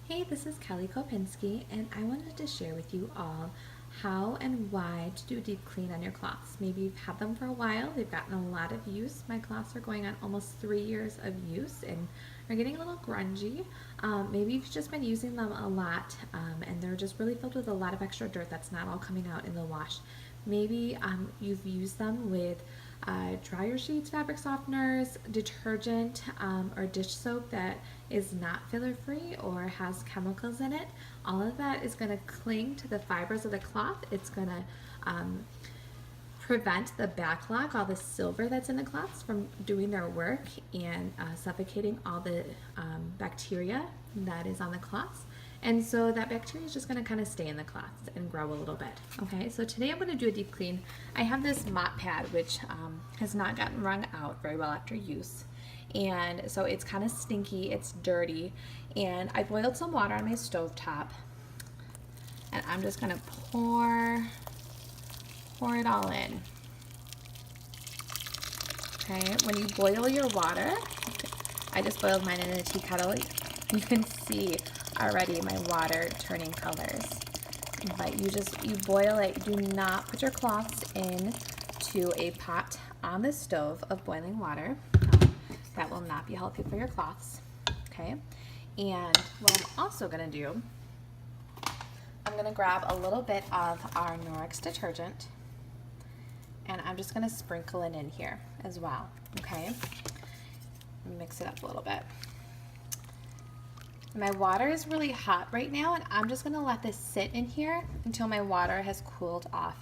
Hey, this is Kelly Kopinski, and I wanted to share with you all how and why to do a deep clean on your cloths. Maybe you've had them for a while, they've gotten a lot of use. My cloths are going on almost 3 years of use and are getting a little grungy. Maybe you've just been using them a lot and they're just really filled with a lot of extra dirt that's not all coming out in the wash. Maybe you've used them with dryer sheets, fabric softeners, detergent, or dish soap that is not filler free or has chemicals in it. All of that is going to cling to the fibers of the cloth. It's going to prevent the backlog, all the silver that's in the cloths, from doing their work and suffocating all the bacteria that is on the cloths. And so that bacteria is just going to kind of stay in the cloths and grow a little bit. Okay, so today I'm going to do a deep clean. I have this mop pad which has not gotten wrung out very well after use. And so it's kind of stinky, it's dirty, and I boiled some water on my stove top, and I'm just going to pour it all in. Okay, when you boil your water, I just boiled mine in a tea kettle. You can see already my water turning colors. But you boil it. Do not put your cloths into a pot on the stove of boiling water. That will not be healthy for your cloths. Okay, and what I'm also going to do, I'm going to grab a little bit of our Norwex detergent, and I'm just going to sprinkle it in here as well. Okay, mix it up a little bit. My water is really hot right now, and I'm just going to let this sit in here until my water has cooled off.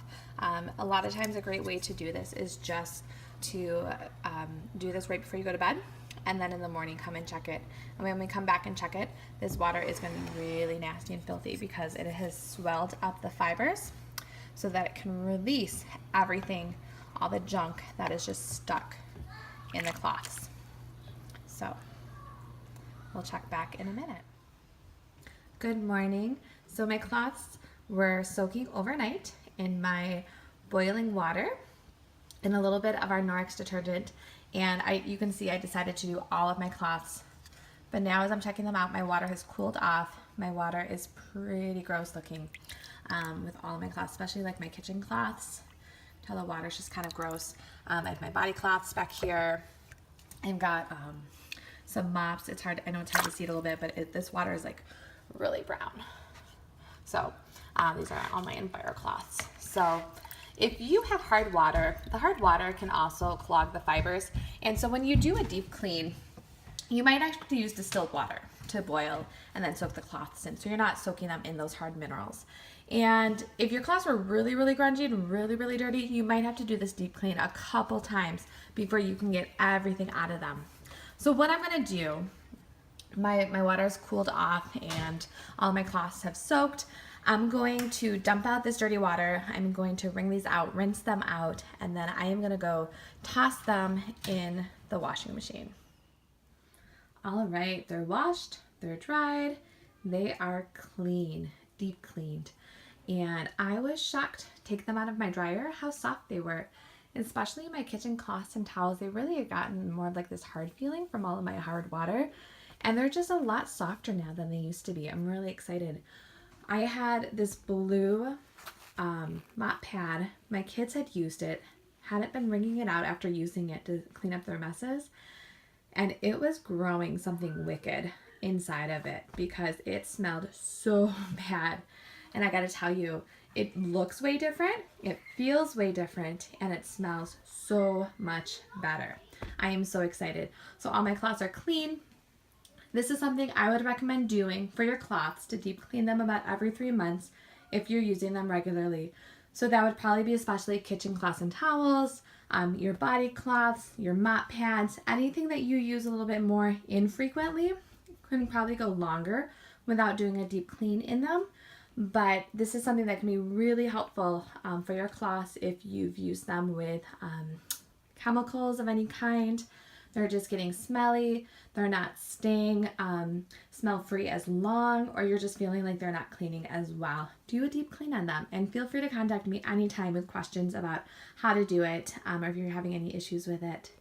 A lot of times a great way to do this is just to do this right before you go to bed, and then in the morning come and check it. And when we come back and check it, this water is going to be really nasty and filthy because it has swelled up the fibers so that it can release everything, all the junk that is just stuck in the cloths. So we'll check back in a minute. Good morning. So my cloths were soaking overnight in my boiling water and a little bit of our Norwex detergent, and you can see I decided to do all of my cloths. But now as I'm checking them out, my water has cooled off. My water is pretty gross looking with all of my cloths, especially like my kitchen cloths. Tell the water's just kind of gross. I have my body cloths back here. I've got some mops. It's hard, I know it's hard to see it a little bit, but this water is like really brown. So these are all my Enviro cloths. So if you have hard water, the hard water can also clog the fibers. And so when you do a deep clean, you might actually use distilled water to boil and then soak the cloths in, so you're not soaking them in those hard minerals. And if your cloths were really, really grungy and really, really dirty, you might have to do this deep clean a couple times before you can get everything out of them. So what I'm going to do, my water's cooled off and all my cloths have soaked. I'm going to dump out this dirty water. I'm going to wring these out, rinse them out, and then I am going to go toss them in the washing machine. All right, they're washed, they're dried, they are clean, deep cleaned. And I was shocked to take them out of my dryer how soft they were. Especially my kitchen cloths and towels, they really have gotten more of like this hard feeling from all of my hard water. And they're just a lot softer now than they used to be. I'm really excited. I had this blue mop pad. My kids had used it, hadn't been wringing it out after using it to clean up their messes. And it was growing something wicked inside of it because it smelled so bad. And I gotta tell you, it looks way different, it feels way different, and it smells so much better. I am so excited. So all my cloths are clean. This is something I would recommend doing for your cloths, to deep clean them about every 3 months if you're using them regularly. So that would probably be especially kitchen cloths and towels, your body cloths, your mop pads, anything that you use a little bit more infrequently can probably go longer without doing a deep clean in them. But this is something that can be really helpful for your cloths if you've used them with chemicals of any kind. They're just getting smelly, they're not staying smell-free as long, or you're just feeling like they're not cleaning as well. Do a deep clean on them, and feel free to contact me anytime with questions about how to do it, or if you're having any issues with it.